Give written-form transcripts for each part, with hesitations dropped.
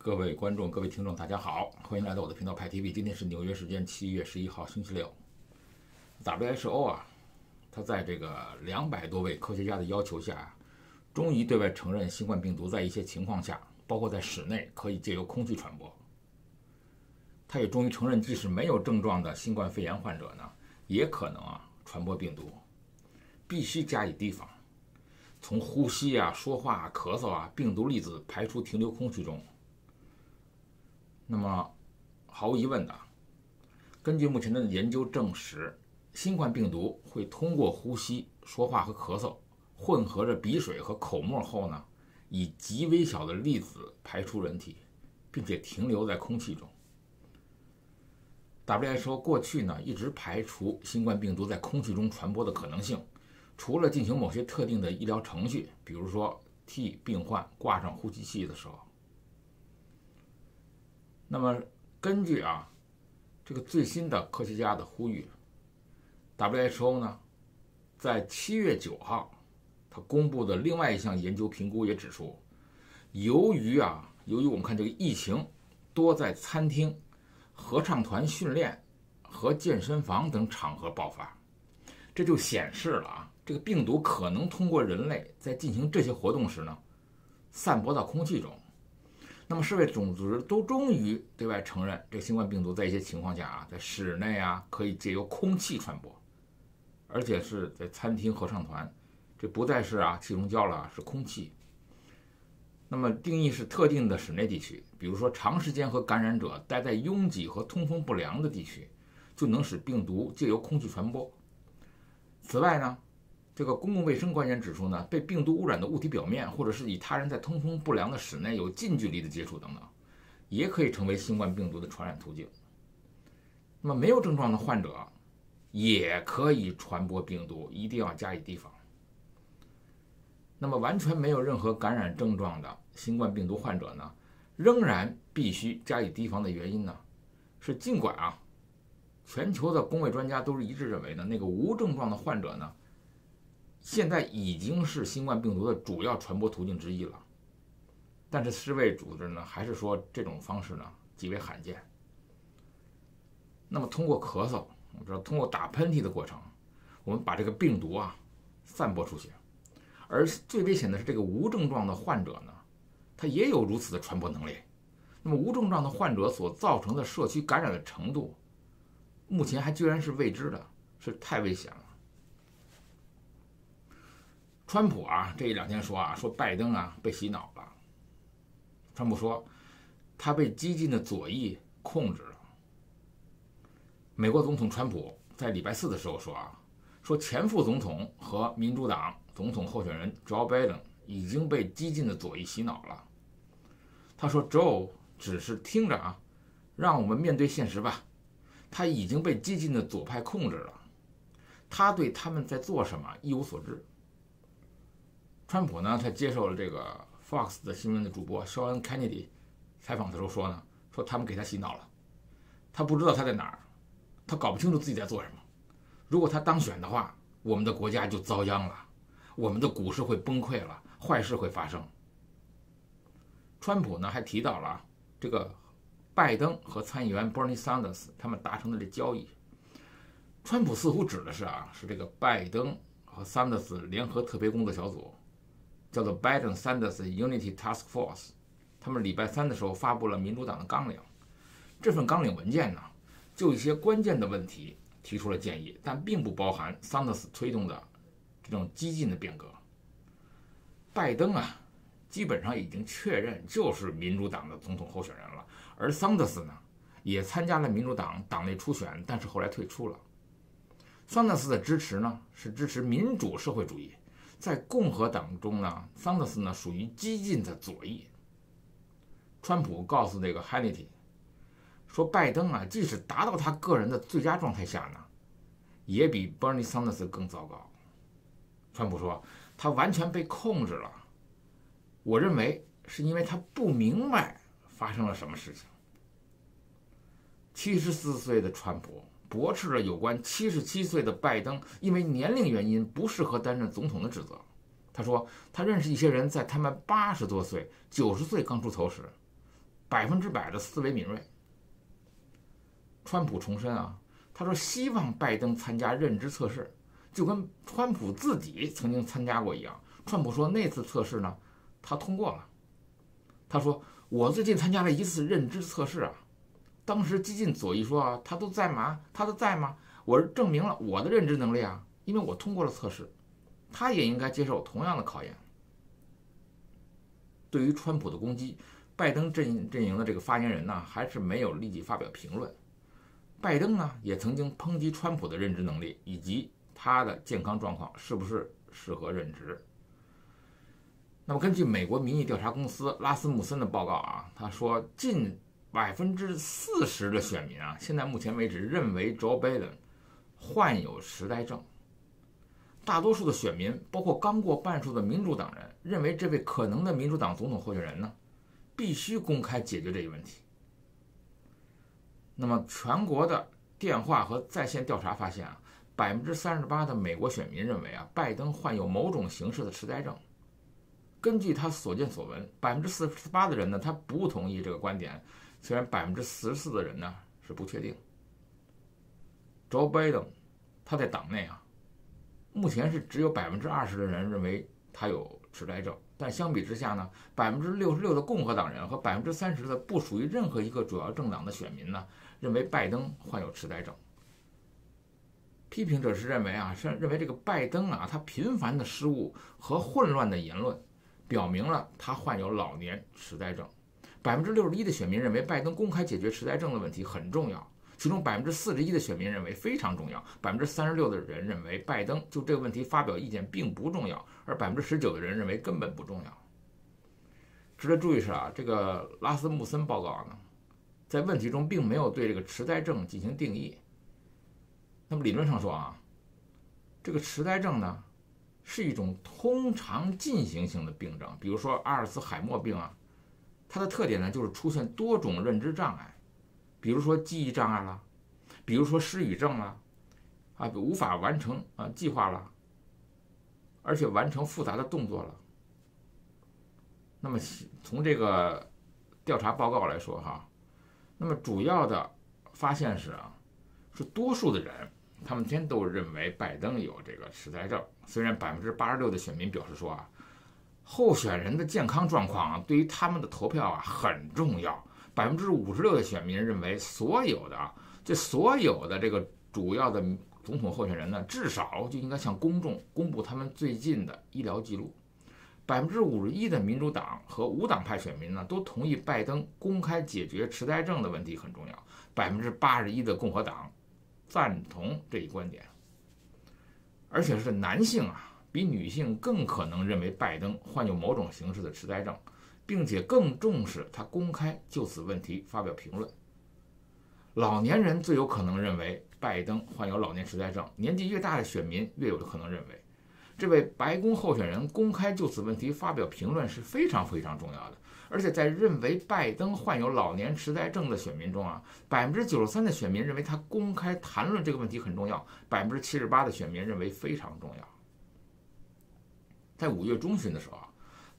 各位观众、各位听众，大家好，欢迎来到我的频道派 TV。今天是纽约时间7月11号，星期六。WHO 它在这个200多位科学家的要求下，终于对外承认新冠病毒在一些情况下，包括在室内，可以借由空气传播。它也终于承认，即使没有症状的新冠肺炎患者呢，也可能传播病毒，必须加以提防。从呼吸说话、咳嗽病毒粒子排出停留空气中。那么，毫无疑问的，根据目前的研究证实，新冠病毒会通过呼吸、说话和咳嗽，混合着鼻水和口沫后呢，以极微小的粒子排出人体，并且停留在空气中。WHO 过去呢一直排除新冠病毒在空气中传播的可能性，除了进行某些特定的医疗程序，比如说替病患挂上呼吸器的时候。那么根据这个最新的科学家的呼吁 ，WHO 呢在7月9号，他公布的另外一项研究评估也指出，由于我们看这个疫情多在餐厅、合唱团训练和健身房等场合爆发，这就显示了这个病毒可能通过人类在进行这些活动时呢，散播到空气中。那么世卫组织都终于对外承认，这个新冠病毒在一些情况下在室内可以借由空气传播，而且是在餐厅、合唱团，这不再是气溶胶了，是空气。那么定义是特定的室内地区，比如说长时间和感染者待在拥挤和通风不良的地区，就能使病毒借由空气传播。此外呢，这个公共卫生官员指出呢，被病毒污染的物体表面，或者是与他人在通风不良的室内有近距离的接触等等，也可以成为新冠病毒的传染途径。那么没有症状的患者也可以传播病毒，一定要加以提防。那么完全没有任何感染症状的新冠病毒患者呢，仍然必须加以提防的原因呢，是尽管全球的公卫专家都是一致认为呢，那个无症状的患者呢，现在已经是新冠病毒的主要传播途径之一了，但是世卫组织呢，还是说这种方式呢极为罕见。那么通过咳嗽，我们知道通过打喷嚏的过程，我们把这个病毒散播出去。而最危险的是这个无症状的患者呢，他也有如此的传播能力。那么无症状的患者所造成的社区感染的程度，目前还居然是未知的，是太危险了。川普这一两天说拜登被洗脑了。川普说他被激进的左翼控制了。美国总统川普在礼拜4的时候说前副总统和民主党总统候选人 Joe Biden 已经被激进的左翼洗脑了。他说 Joe 只是听着让我们面对现实吧，他已经被激进的左派控制了，他对他们在做什么一无所知。川普呢，他接受了这个 Fox 的新闻的主播肖恩·肯尼迪采访的时候说他们给他洗脑了，他不知道他在哪儿，他搞不清楚自己在做什么。如果他当选的话，我们的国家就遭殃了，我们的股市会崩溃了，坏事会发生。川普呢还提到了这个拜登和参议员 Bernie Sanders 他们达成的这交易。川普似乎指的是这个拜登和 Sanders 联合特别工作小组，叫做 Biden-Sanders Unity Task Force， 他们礼拜3的时候发布了民主党的纲领。这份纲领文件呢，就一些关键的问题提出了建议，但并不包含 Sanders 推动的这种激进的变革。拜登基本上已经确认就是民主党的总统候选人了，而 Sanders 呢，也参加了民主党党内初选，但是后来退出了。Sanders 的支持呢，是支持民主社会主义。在共和党中呢，桑德斯呢属于激进的左翼。川普告诉那个 Hannity 说，拜登即使达到他个人的最佳状态下呢，也比 Bernie Sanders 更糟糕。川普说他完全被控制了，我认为是因为他不明白发生了什么事情。74岁的川普驳斥了有关77岁的拜登因为年龄原因不适合担任总统的指责。他说他认识一些人在他们80多岁、90岁刚出头时， 100%的思维敏锐。川普重申啊，他说希望拜登参加认知测试，就跟川普自己曾经参加过一样。川普说那次测试呢，他通过了。他说我最近参加了一次认知测试啊，当时激进左翼说啊，他都在吗？我证明了我的认知能力啊，因为我通过了测试，他也应该接受同样的考验。对于川普的攻击，拜登阵营的这个发言人呢，还是没有立即发表评论。拜登呢，也曾经抨击川普的认知能力以及他的健康状况是不是适合任职。那么根据美国民意调查公司拉斯穆森的报告啊，他说近40%的选民啊，现在目前为止认为 Joe Biden 患有痴呆症。大多数的选民，包括刚过半数的民主党人，认为这位可能的民主党总统候选人呢，必须公开解决这一问题。那么全国的电话和在线调查发现啊，38%的美国选民认为啊，拜登患有某种形式的痴呆症。根据他所见所闻，48%的人呢，他不同意这个观点，虽然44%的人呢是不确定。Joe Biden 他在党内啊，目前是只有20%的人认为他有痴呆症，但相比之下呢，66%的共和党人和30%的不属于任何一个主要政党的选民呢，认为拜登患有痴呆症。批评者是认为这个拜登啊，他频繁的失误和混乱的言论，表明了他患有老年痴呆症。61%的选民认为拜登公开解决痴呆症的问题很重要，其中41%的选民认为非常重要，36%的人认为拜登就这个问题发表意见并不重要，而19%的人认为根本不重要。值得注意是啊，这个拉斯穆森报告呢，在问题中并没有对这个痴呆症进行定义。那么理论上说啊，这个痴呆症呢是一种通常进行性的病症，比如说阿尔茨海默病啊，它的特点呢就是出现多种认知障碍，比如说记忆障碍啦，比如说失语症啦，无法完成计划啦，而且完成复杂的动作了。那么从这个调查报告来说哈，那么主要的发现是多数的人他们都认为拜登有这个痴呆症。虽然86%的选民表示说候选人的健康状况对于他们的投票很重要。56%的选民认为所有的这个主要的总统候选人呢，至少就应该向公众公布他们最近的医疗记录。51%的民主党和无党派选民呢，都同意拜登公开解决痴呆症的问题很重要。81%的共和党赞同这一观点，而且是男性比女性更可能认为拜登患有某种形式的痴呆症，并且更重视他公开就此问题发表评论。老年人最有可能认为拜登患有老年痴呆症，年纪越大的选民越有可能认为这位白宫候选人公开就此问题发表评论是非常非常重要的。而且在认为拜登患有老年痴呆症的选民中93%的选民认为他公开谈论这个问题很重要，78%的选民认为非常重要。在5月中旬的时候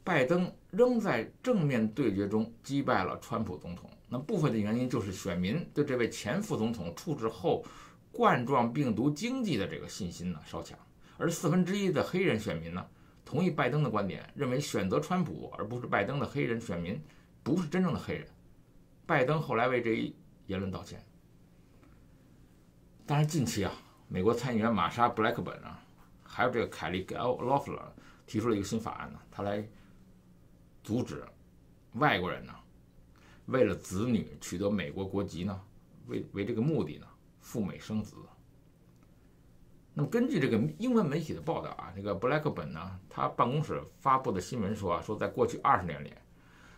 拜登仍在正面对决中击败了川普总统。那部分的原因就是选民对这位前副总统处置后冠状病毒经济的这个信心呢稍强，而1/4的黑人选民呢同意拜登的观点，认为选择川普而不是拜登的黑人选民不是真正的黑人。拜登后来为这一言论道歉。当然近期美国参议员玛莎·布莱克本还有这个凯利·劳弗勒提出了一个新法案呢，他来阻止外国人呢为了子女取得美国国籍呢，为这个目的呢赴美生子。那么根据这个英文媒体的报道这个布莱克本呢，他办公室发布的新闻说在过去20年里，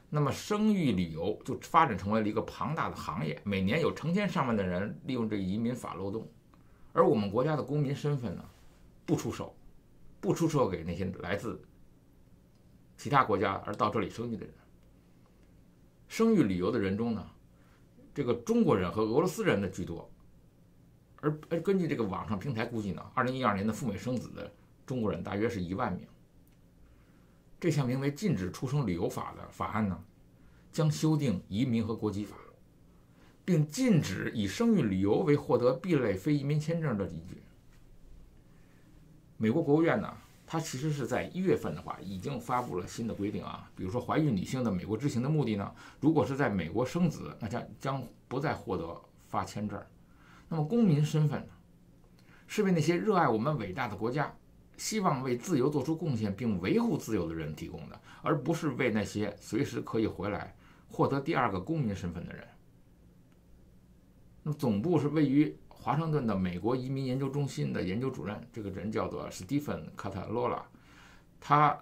那么生育旅游就发展成为了一个庞大的行业，每年有成千上万的人利用这个移民法漏洞，而我们国家的公民身份呢不出售给那些来自其他国家而到这里生育的人。生育旅游的人中呢，这个中国人和俄罗斯人的居多。而根据这个网上平台估计呢，2012年的赴美生子的中国人大约是1万名。这项名为《禁止出生旅游法》的法案呢，将修订移民和国籍法，并禁止以生育理由为获得 B 类非移民签证的依据。美国国务院呢，它其实是在1月份的话已经发布了新的规定啊，比如说怀孕女性的美国之行的目的呢，如果是在美国生子，那将不再获得发签证。那么公民身份呢，是为那些热爱我们伟大的国家，希望为自由做出贡献并维护自由的人提供的，而不是为那些随时可以回来获得第2个公民身份的人。那么总部是位于华盛顿的美国移民研究中心的研究主任，这个人叫做史蒂芬·卡塔罗拉，他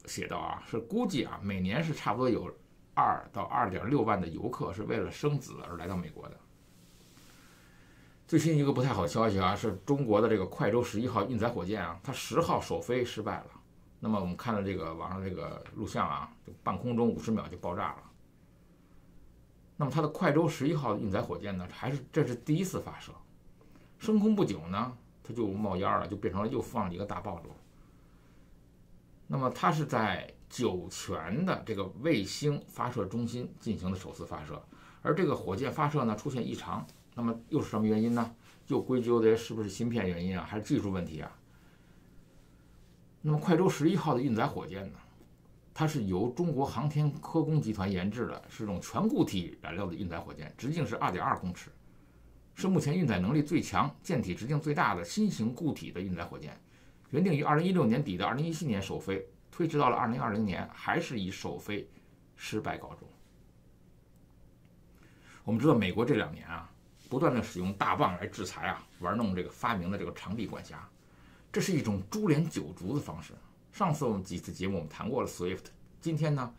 写道啊，是估计啊，每年是差不多有2到2.6万的游客是为了生子而来到美国的。最新一个不太好消息啊，是中国的这个快舟11号运载火箭啊，它10号首飞失败了。那么我们看了这个网上这个录像啊，就半空中50秒就爆炸了。那么它的快舟11号运载火箭呢，这是第1次发射，升空不久呢，它就冒烟了，就变成了又放了一个大爆竹。那么它是在酒泉的这个卫星发射中心进行的首次发射，而这个火箭发射呢出现异常。那么又是什么原因呢？又归咎的是不是芯片原因啊，还是技术问题啊？那么快舟11号的运载火箭呢，它是由中国航天科工集团研制的，是种全固体燃料的运载火箭，直径是2.2公尺，是目前运载能力最强、舰体直径最大的新型固体的运载火箭。原定于2016年底的2017年首飞，推迟到了2020年，还是以首飞失败告终。我们知道美国这2年啊，不断的使用大棒来制裁啊，玩弄这个发明的这个长臂管辖，这是一种株连九族的方式。上次我们几次节目我们谈过了 SWIFT， 今天呢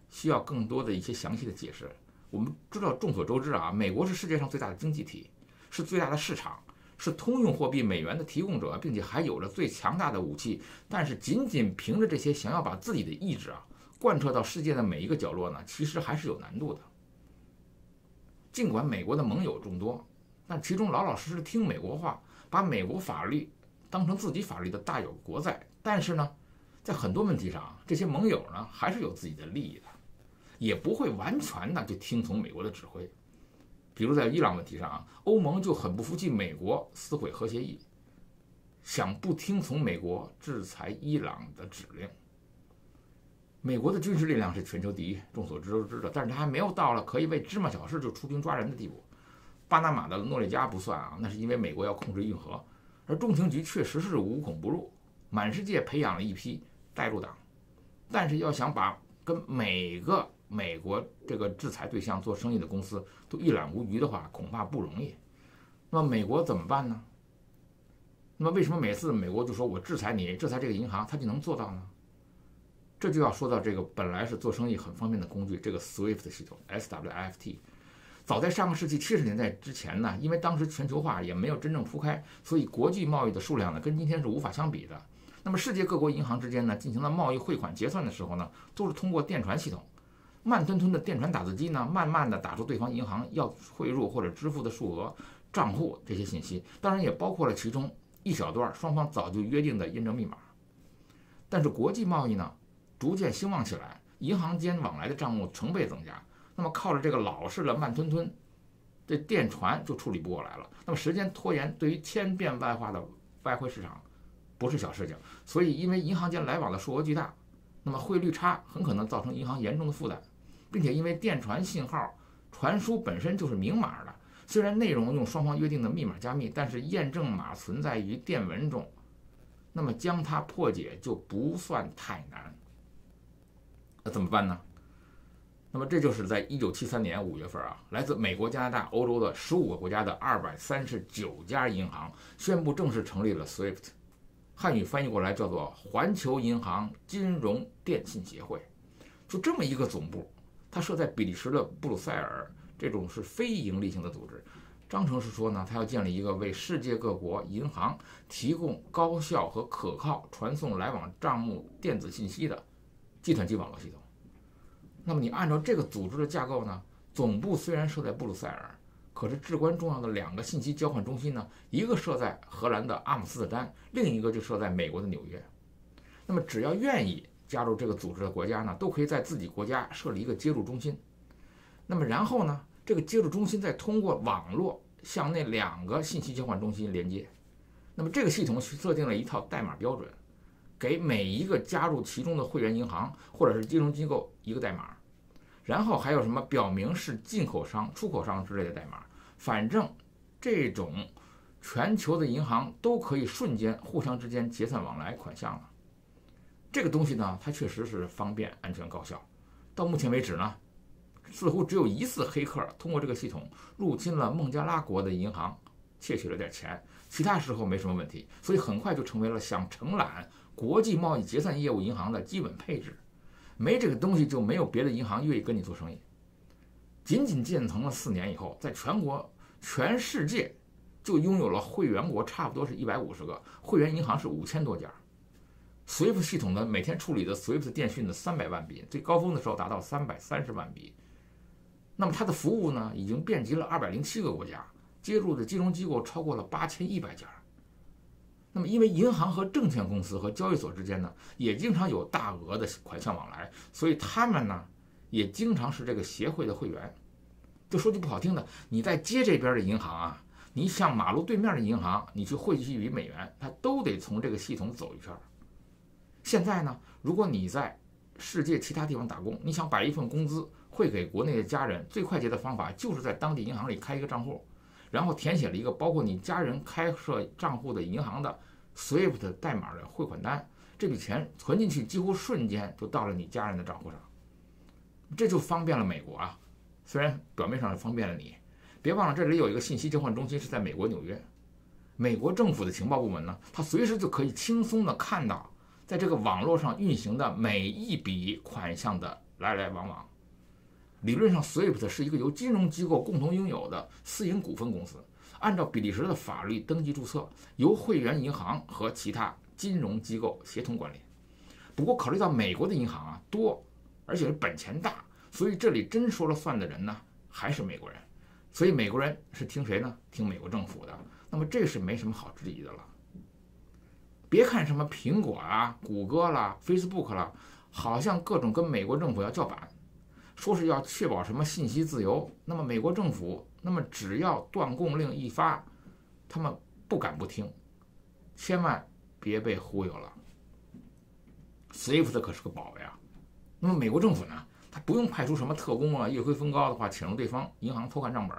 需要更多的一些详细的解释。我们知道众所周知啊，美国是世界上最大的经济体，是最大的市场，是通用货币美元的提供者，并且还有着最强大的武器。但是仅仅凭着这些想要把自己的意志啊贯彻到世界的每一个角落呢，其实还是有难度的。尽管美国的盟友众多，但其中老老实实听美国话，把美国法律当成自己法律的大有国在。但是呢，在很多问题上，这些盟友呢还是有自己的利益的，也不会完全的就听从美国的指挥。比如在伊朗问题上啊，欧盟就很不服气美国撕毁核协议，想不听从美国制裁伊朗的指令。美国的军事力量是全球第一，众所周知的，但是它还没有到了可以为芝麻小事就出兵抓人的地步。巴拿马的诺列加不算啊，那是因为美国要控制运河，而中情局确实是无孔不入，满世界培养了一批带路党。但是要想把跟每个美国这个制裁对象做生意的公司都一览无余的话，恐怕不容易。那么美国怎么办呢？那么为什么每次美国就说我制裁你，制裁这个银行，它就能做到呢？这就要说到这个本来是做生意很方便的工具，这个 SWIFT 系统 SWIFT。早在上个世纪70年代之前呢，因为当时全球化也没有真正铺开，所以国际贸易的数量呢跟今天是无法相比的。那么世界各国银行之间呢进行了贸易汇款结算的时候呢，都是通过电传系统，慢吞吞的电传打字机呢，慢慢的打出对方银行要汇入或者支付的数额、账户这些信息，当然也包括了其中一小段双方早就约定的验证密码。但是国际贸易呢逐渐兴旺起来，银行间往来的账目成倍增加，那么靠着这个老式的慢吞吞，这电传就处理不过来了。那么时间拖延对于千变万化的外汇市场不是小事情，所以因为银行间来往的数额巨大，那么汇率差很可能造成银行严重的负担，并且因为电传信号传输本身就是明码的，虽然内容用双方约定的密码加密，但是验证码存在于电文中，那么将它破解就不算太难。那怎么办呢？那么这就是在1973年5月份啊，来自美国、加拿大、欧洲的15个国家的239家银行宣布正式成立了 SWIFT， 汉语翻译过来叫做环球银行金融电信协会。就这么一个总部，它设在比利时的布鲁塞尔，这种是非营利性的组织。章程是说呢，它要建立一个为世界各国银行提供高效和可靠传送来往账目电子信息的计算机网络系统。那么你按照这个组织的架构呢，总部虽然设在布鲁塞尔，可是至关重要的2个信息交换中心呢，一个设在荷兰的阿姆斯特丹，另一个就设在美国的纽约。那么只要愿意加入这个组织的国家呢，都可以在自己国家设立一个接入中心。那么然后呢，这个接入中心再通过网络向那2个信息交换中心连接。那么这个系统设定了一套代码标准，给每一个加入其中的会员银行或者是金融机构一个代码，然后还有什么表明是进口商、出口商之类的代码。反正这种全球的银行都可以瞬间互相之间结算往来款项了。这个东西呢，它确实是方便、安全、高效。到目前为止呢，似乎只有一次黑客通过这个系统入侵了孟加拉国的银行，窃取了点钱，其他时候没什么问题，所以很快就成为了想承揽国际贸易结算业务银行的基本配置。没这个东西，就没有别的银行愿意跟你做生意。仅仅建成了4年以后，在全世界就拥有了会员国差不多是150个，会员银行是5000多家。SWIFT 系统的每天处理的 SWIFT 电讯的300万笔，最高峰的时候达到330万笔。那么它的服务呢，已经遍及了207个国家，接入的金融机构超过了8100家。那么因为银行和证券公司和交易所之间呢，也经常有大额的款项往来，所以他们呢也经常是这个协会的会员。就说句不好听的，你在街这边的银行啊，你向马路对面的银行，你去汇去一笔美元，它都得从这个系统走一圈。现在呢，如果你在世界其他地方打工，你想把一份工资汇给国内的家人，最快捷的方法就是在当地银行里开一个账户，然后填写了一个包括你家人开设账户的银行的 SWIFT 代码的汇款单，这笔钱存进去几乎瞬间就到了你家人的账户上。这就方便了美国啊，虽然表面上是方便了你，别忘了这里有一个信息交换中心是在美国纽约。美国政府的情报部门呢，它随时就可以轻松的看到在这个网络上运行的每一笔款项的来来往往。理论上 SWIFT 是一个由金融机构共同拥有的私营股份公司，按照比利时的法律登记注册，由会员银行和其他金融机构协同管理。不过考虑到美国的银行啊多，而且是本钱大，所以这里真说了算的人呢还是美国人。所以美国人是听谁呢？听美国政府的。那么这是没什么好质疑的了。别看什么苹果啊、谷歌啦、Facebook 啦，好像各种跟美国政府要叫板，说是要确保什么信息自由。那么美国政府，那么只要断供令一发，他们不敢不听。千万别被忽悠了。SWIFT 可是个宝呀。那么美国政府呢，他不用派出什么特工啊，月黑风高的话潜入对方银行偷看账本，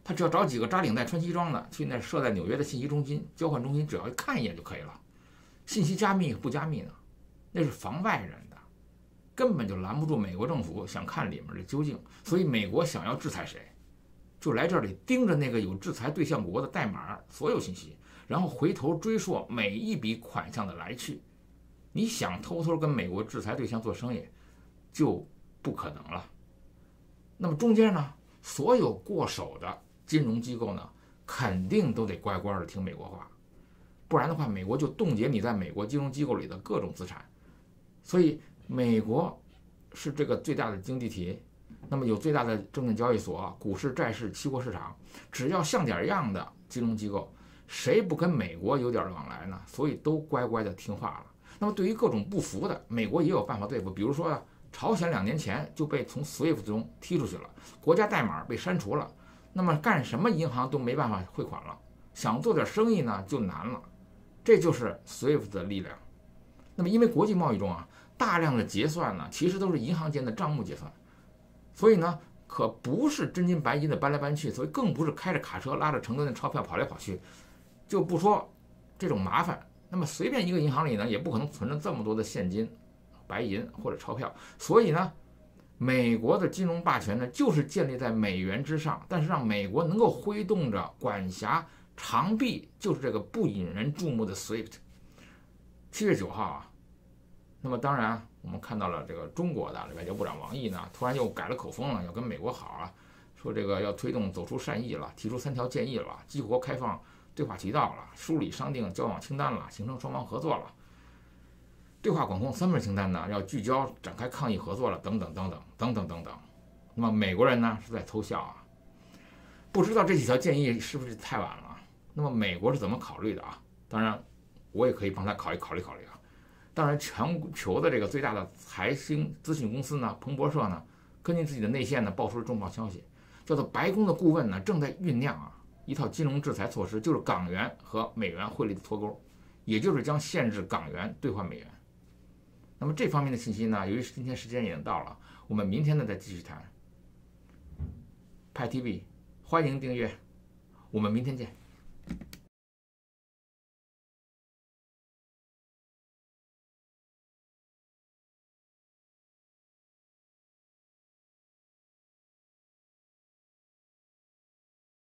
他只要找几个扎领带穿西装的去那设在纽约的信息中心交换中心，只要看一眼就可以了。信息加密不加密呢，那是防外人的，根本就拦不住美国政府想看里面的究竟。所以美国想要制裁谁，就来这里盯着那个有制裁对象国的代码所有信息，然后回头追溯每一笔款项的来去。你想偷偷跟美国制裁对象做生意，就不可能了。那么中间呢，所有过手的金融机构呢，肯定都得乖乖的听美国话，不然的话，美国就冻结你在美国金融机构里的各种资产。所以美国是这个最大的经济体，那么有最大的证券交易所、股市、债市、期货市场，只要像点样的金融机构，谁不跟美国有点往来呢？所以都乖乖的听话了。那么对于各种不服的，美国也有办法对付。比如说朝鲜2年前就被从 SWIFT 中踢出去了，国家代码被删除了，那么干什么银行都没办法汇款了，想做点生意呢就难了。这就是 SWIFT 的力量。那么因为国际贸易中啊，大量的结算呢，其实都是银行间的账目结算，所以呢，可不是真金白银的搬来搬去，所以更不是开着卡车拉着成吨的钞票跑来跑去，就不说这种麻烦。那么随便一个银行里呢，也不可能存着这么多的现金、白银或者钞票，所以呢，美国的金融霸权呢，就是建立在美元之上，但是让美国能够挥动着管辖长臂，就是这个不引人注目的 SWIFT。7月9号啊，那么当然我们看到了这个中国的外交部长王毅呢，突然又改了口风了，要跟美国好啊，说这个要推动走出善意了，提出3条建议了，激活开放对话渠道了，梳理商定交往清单了，形成双方合作了，对话管控3份清单呢，要聚焦展开抗疫合作了，等等等等等等等等。那么美国人呢是在偷笑啊，不知道这几条建议是不是太晚了？那么美国是怎么考虑的啊？当然，我也可以帮他考虑啊。当然，全球的这个最大的财经资讯公司呢，彭博社呢，根据自己的内线呢，爆出了重磅消息，叫做白宫的顾问呢正在酝酿一套金融制裁措施，就是港元和美元汇率的脱钩，也就是将限制港元兑换美元。那么这方面的信息呢，由于今天时间已经到了，我们明天呢再继续谈。派 TV， 欢迎订阅，我们明天见。